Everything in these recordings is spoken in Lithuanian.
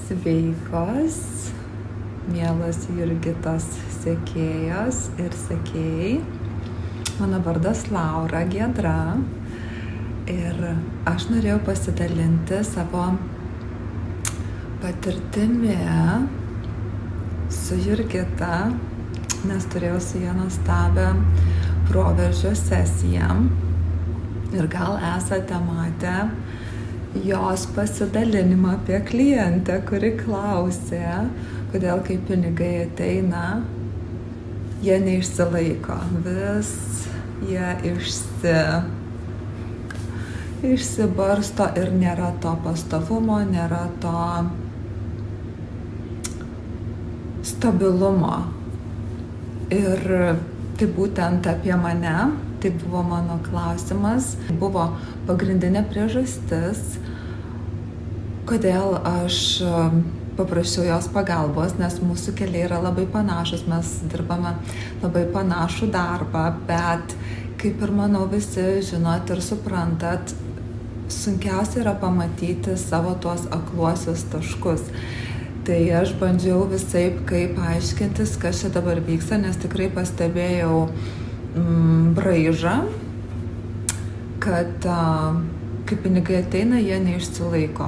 Sveikos, mielas Jurgitos sekėjos ir sekėjai. Mano vardas Laura Giedra ir aš norėjau pasidalinti savo patirtimi su Jurgita, nes turėjau su ja nuostabią proveržio sesiją ir gal esate matę jos pasidalinimą apie klientę, kuri klausė, kodėl kai pinigai ateina, jie neišsilaiko, vis jie išsibarsto ir nėra to pastovumo, nėra to stabilumo. Ir tai būtent apie mane, tai buvo mano klausimas, buvo pagrindinė priežastis, kodėl aš paprašiau jos pagalbos, nes mūsų keliai yra labai panašus, mes dirbame labai panašų darbą, bet kaip ir manau visi žinot ir suprantat, sunkiausia yra pamatyti savo tuos akluosius taškus. Tai aš bandžiau visaip kaip aiškintis, kas čia dabar vyksta, nes tikrai pastebėjau braižą, kad kai pinigai ateina, jie neišsilaiko.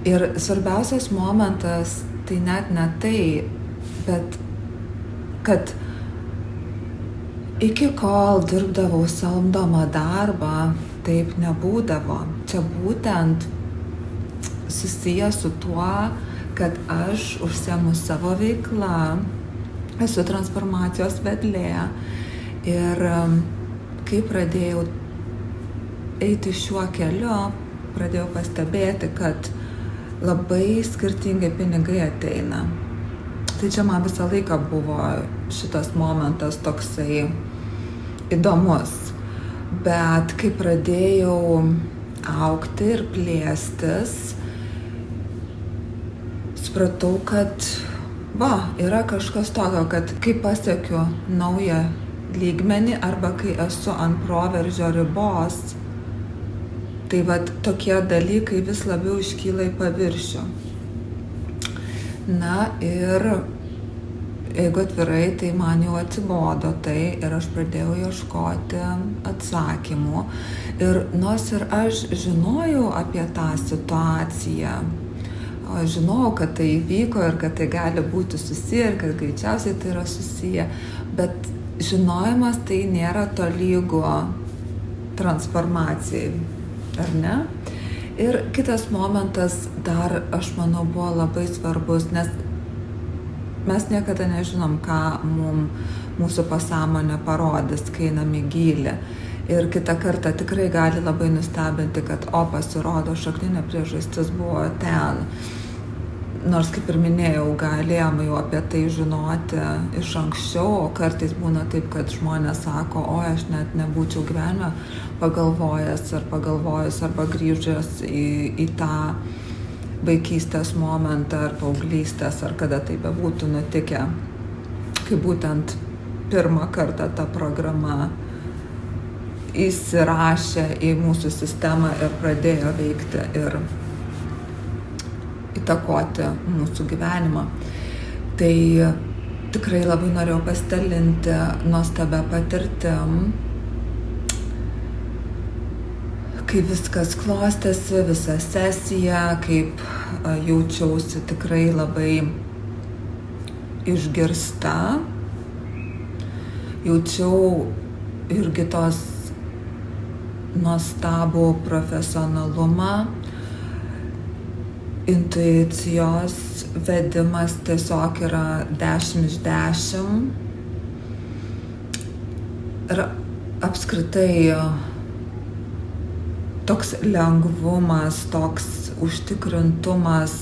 Ir svarbiausias momentas, tai net ne tai, bet kad iki kol dirbdavau samdomą darbą, taip nebūdavo. Čia būtent susiję su tuo, kad aš užsiemu savo veiklą, esu transformacijos vedlė ir kai pradėjau eiti šiuo keliu, pradėjau pastebėti, kad labai skirtingai pinigai ateina. Tai čia man visą laiką buvo šitas momentas toksai įdomus. Bet kai pradėjau augti ir plėstis, supratau, kad yra kažkas tokio, kad kai pasiekiu naują lygmenį arba kai esu ant proveržio ribos, tai tokie dalykai vis labiau iškyla į paviršių. Na ir jeigu atvirai, tai man jau atsibodo tai ir aš pradėjau ieškoti atsakymų. Ir nors ir aš žinojau apie tą situaciją, aš žinojau, kad tai įvyko ir kad tai gali būti susiję ir kad greičiausiai tai yra susiję, bet žinojimas tai nėra tolygu transformacijai. Ar ne? Ir kitas momentas dar, aš manau, buvo labai svarbus, nes mes niekada nežinom, ką mūsų pasąmonė parodys, kai einam į gylį. Ir kitą kartą tikrai gali labai nustebinti, kad pasirodo, šakninė priežastis buvo ten. Nors, kaip ir minėjau, galėjome jau apie tai žinoti iš anksčiau, o kartais būna taip, kad žmonės sako, aš net nebūčiau gyvenime pagalvojęs arba grįžęs į tą vaikystės momentą ar paauglystės, ar kada tai bebūtų nutikę, kai būtent pirmą kartą ta programa įsirašė į mūsų sistemą ir pradėjo veikti ir įtakoti mūsų gyvenimą. Tai tikrai labai norėjau pasidalinti nuostabią patirtim, kai viskas klostėsi, visa sesija, kaip jaučiausi tikrai labai išgirsta, jaučiau Jurgitos nuostabų profesionalumą, intuicijos vedimas tiesiog yra 10 iš 10 ir apskritai toks lengvumas, toks užtikrintumas,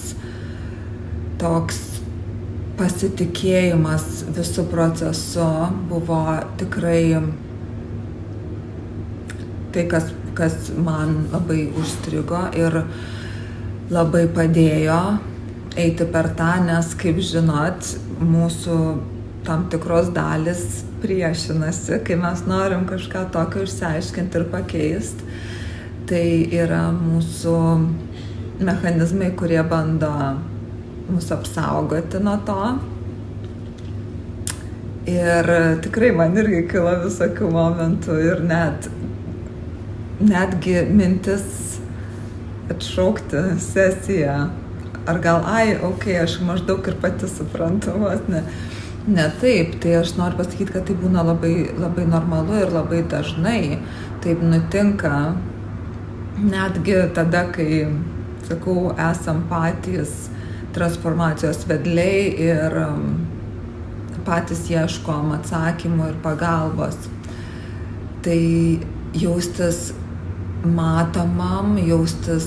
toks pasitikėjimas visų procesu buvo tikrai tai, kas man labai užstrigo ir labai padėjo eiti per tą, nes, kaip žinot, mūsų tam tikros dalis priešinasi, kai mes norim kažką tokio išsiaiškinti ir pakeisti. Tai yra mūsų mechanizmai, kurie bando mus apsaugoti nuo to. Ir tikrai man irgi kilo visokių momentų ir netgi mintis atšaukti sesiją. Ar gal, aš maždaug ir pati suprantu, ne taip. Tai aš noriu pasakyti, kad tai būna labai, labai normalu ir labai dažnai taip nutinka. Netgi tada, kai, sakau, esam patys transformacijos vedliai ir patys ieškom atsakymų ir pagalbos. Tai jaustis matomam, jaustis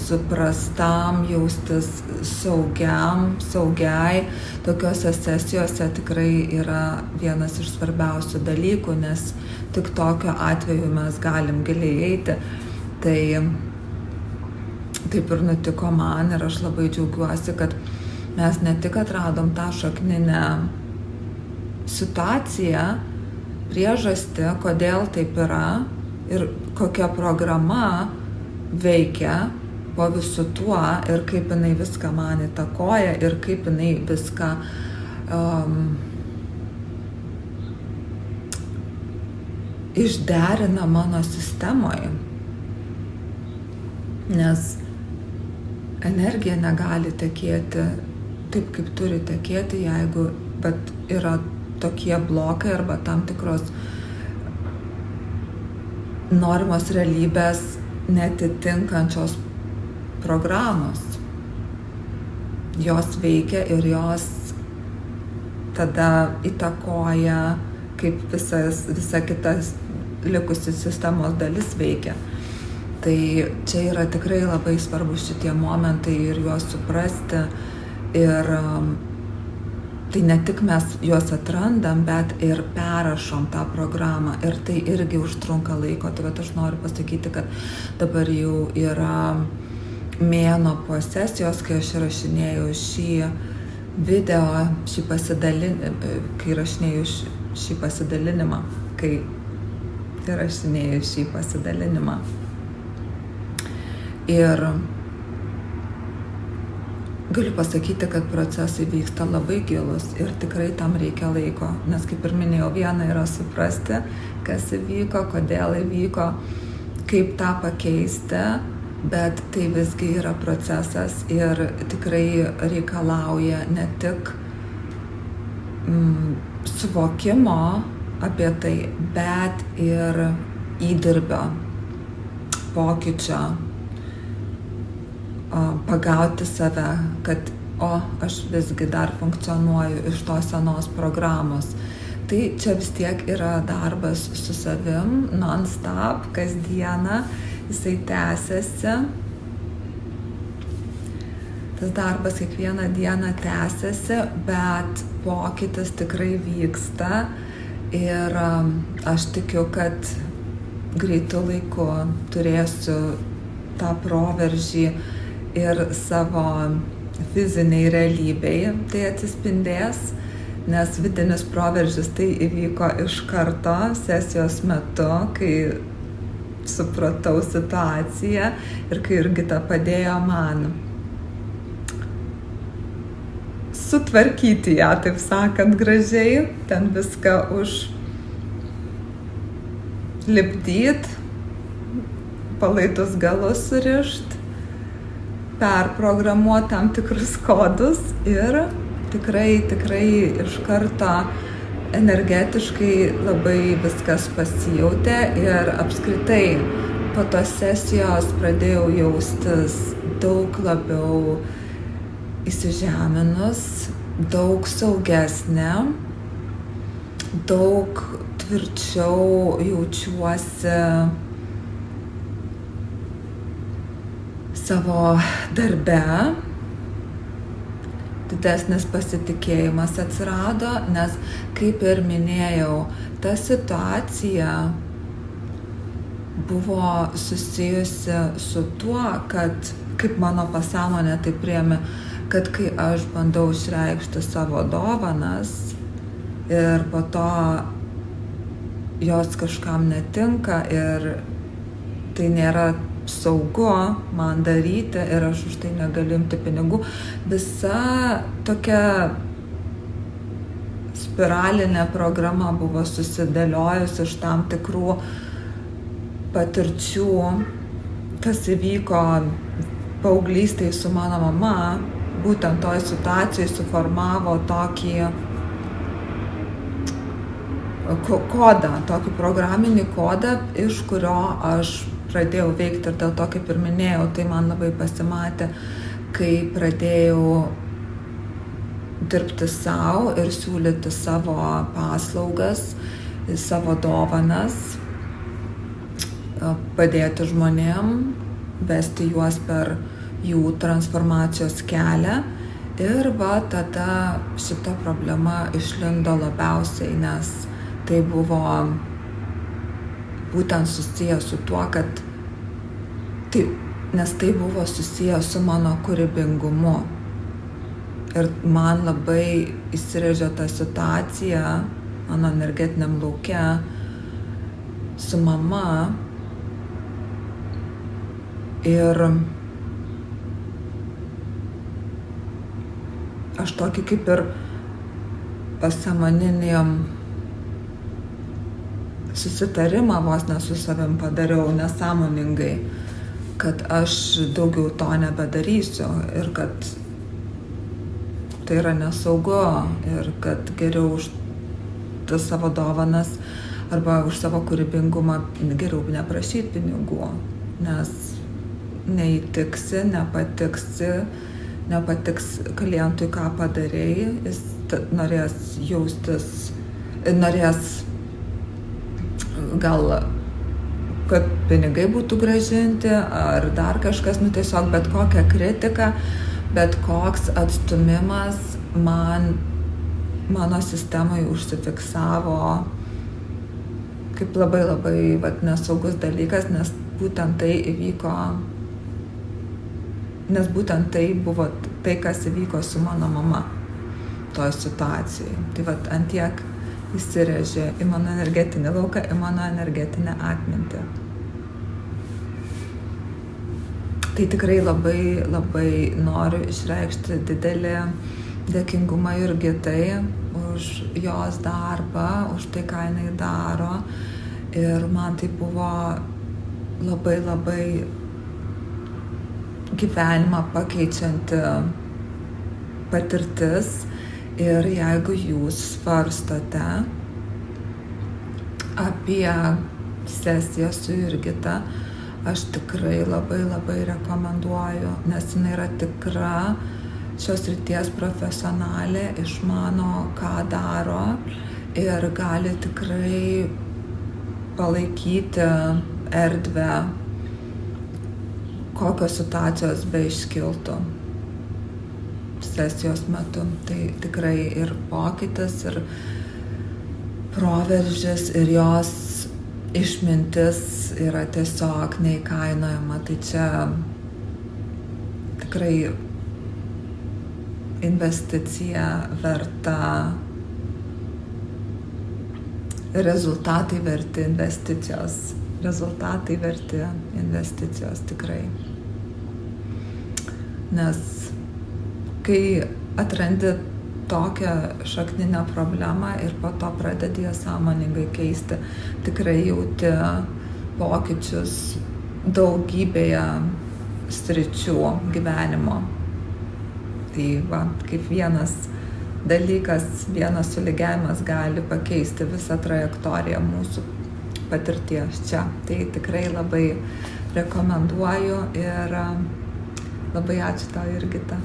suprastam, jaustis saugiai, tokiose sesijose tikrai yra vienas iš svarbiausių dalykų, nes tik tokiu atveju mes galim giliai eiti. Tai taip ir nutiko man ir aš labai džiaugiuosi, kad mes ne tik atradom tą šakninę situaciją, priežastį, kodėl taip yra ir kokia programa veikia po visu tuo ir kaip jinai viską man įtakoja ir kaip jinai viską išderina mano sistemoje. Nes energija negali tekėti taip, kaip turi tekėti, jeigu yra tokie blokai arba tam tikros norimos realybės netitinkančios programos. Jos veikia ir jos tada įtakoja, kaip visa kitas likusi sistemos dalis veikia. Tai čia yra tikrai labai svarbus šitie momentai ir juos suprasti. Ir tai ne tik mes juos atrandam, bet ir perrašom tą programą. Ir tai irgi užtrunka laiko. Tai aš noriu pasakyti, kad dabar jau yra mėnuo po sesijos, kai aš įrašinėjau šį video, kai įrašinėjau šį pasidalinimą. Ir galiu pasakyti, kad procesai vyksta labai gilus ir tikrai tam reikia laiko, nes kaip ir minėjau, viena yra suprasti, kas įvyko, kodėl įvyko, kaip tą pakeisti, bet tai visgi yra procesas ir tikrai reikalauja ne tik suvokimo apie tai, bet ir įdirbio, pokyčio, pagauti save, kad aš visgi dar funkcionuoju iš tos senos programos. Tai čia vis tiek yra darbas su savim, non-stop, kasdieną, jisai tęsiasi. Tas darbas kiekvieną dieną tęsiasi, bet pokytis tikrai vyksta ir aš tikiu, kad greitu laiku turėsiu tą proveržį ir savo fiziniai realybei tai atsispindės, nes vidinis proveržis tai įvyko iš karto sesijos metu, kai supratau situaciją ir kai Jurgita padėjo man sutvarkyti ją, taip sakant, gražiai, ten viską užlipdyt, palaidus galus surišt, perprogramuoti tam tikrus kodus ir tikrai iš karto energetiškai labai viskas pasijautė ir apskritai po tos sesijos pradėjau jaustis daug labiau įsižeminus, daug saugesnė, daug tvirčiau jaučiuosi savo darbe, didesnis pasitikėjimas atsirado, nes, kaip ir minėjau, ta situacija buvo susijusi su tuo, kad, kaip mano pasąmonė tai priėmė, kad kai aš bandau išreikšti savo dovanas ir po to jos kažkam netinka ir tai nėra saugu man daryti ir aš už tai negaliu imti pinigų. Visa tokia spiralinė programa buvo susidėliojusi iš tam tikrų patirčių, kas įvyko paauglystėje su mano mama. Būtent toj situacijai suformavo tokį kodą, tokį programinį kodą, iš kurio aš pradėjau veikti. Ir dėl to, kaip ir minėjau, tai man labai pasimatė, kai pradėjau dirbti savo ir siūlyti savo paslaugas, savo dovanas, padėti žmonėm, vesti juos per jų transformacijos kelią. Ir va tada šita problema išlindo labiausiai, nes tai buvo būtent susijęs su tuo, kad nes tai buvo susijęs su mano kūrybingumu. Ir man labai įsirėžė ta situacija mano energetiniam lauke su mama. Ir aš tokį kaip ir pasąmoninį susitarimą vos ne su savim padariau nesąmoningai, kad aš daugiau to nebedarysiu ir kad tai yra nesaugu ir kad geriau už tas savo dovanas arba už savo kūrybingumą geriau neprašyti pinigų, nes neįtiksi, nepatiks klientui, ką padarei, jis norės jaustis, norės gal, kad pinigai būtų grąžinti ar dar kažkas, tiesiog bet kokią kritiką, bet koks atstumimas mano sistemai užsifiksavo kaip labai nesaugus dalykas, nes būtent tai įvyko, nes būtent tai buvo tai, kas įvyko su mano mama toj situacijai. Tai antiek įsirėžė į mano energetinį lauką, į mano energetinę atmintį. Tai tikrai labai noriu išreikšti didelį dėkingumą Jurgitai už jos darbą, už tai, ką jinai daro. Ir man tai buvo labai gyvenimą pakeičianti patirtis. Ir jeigu jūs svarstote apie sesiją su Jurgita, aš tikrai labai rekomenduoju, nes jinai yra tikra šios srities profesionalė, išmano, ką daro ir gali tikrai palaikyti erdvę, kokios situacijos beiškiltų sesijos metu. Tai tikrai ir pokytis, ir proveržis, ir jos išmintis yra tiesiog neįkainojama. Tai čia tikrai investicija verta, rezultatai verti investicijos tikrai. Nes kai atrandi tokią šakninę problemą ir po to pradedi ją sąmoningai keisti, tikrai jauti pokyčius daugybėje sričių gyvenimo. Tai kaip vienas dalykas, vienas sulygiavimas gali pakeisti visą trajektoriją mūsų patirties čia. Tai tikrai labai rekomenduoju ir labai ačiū tau, Jurgita.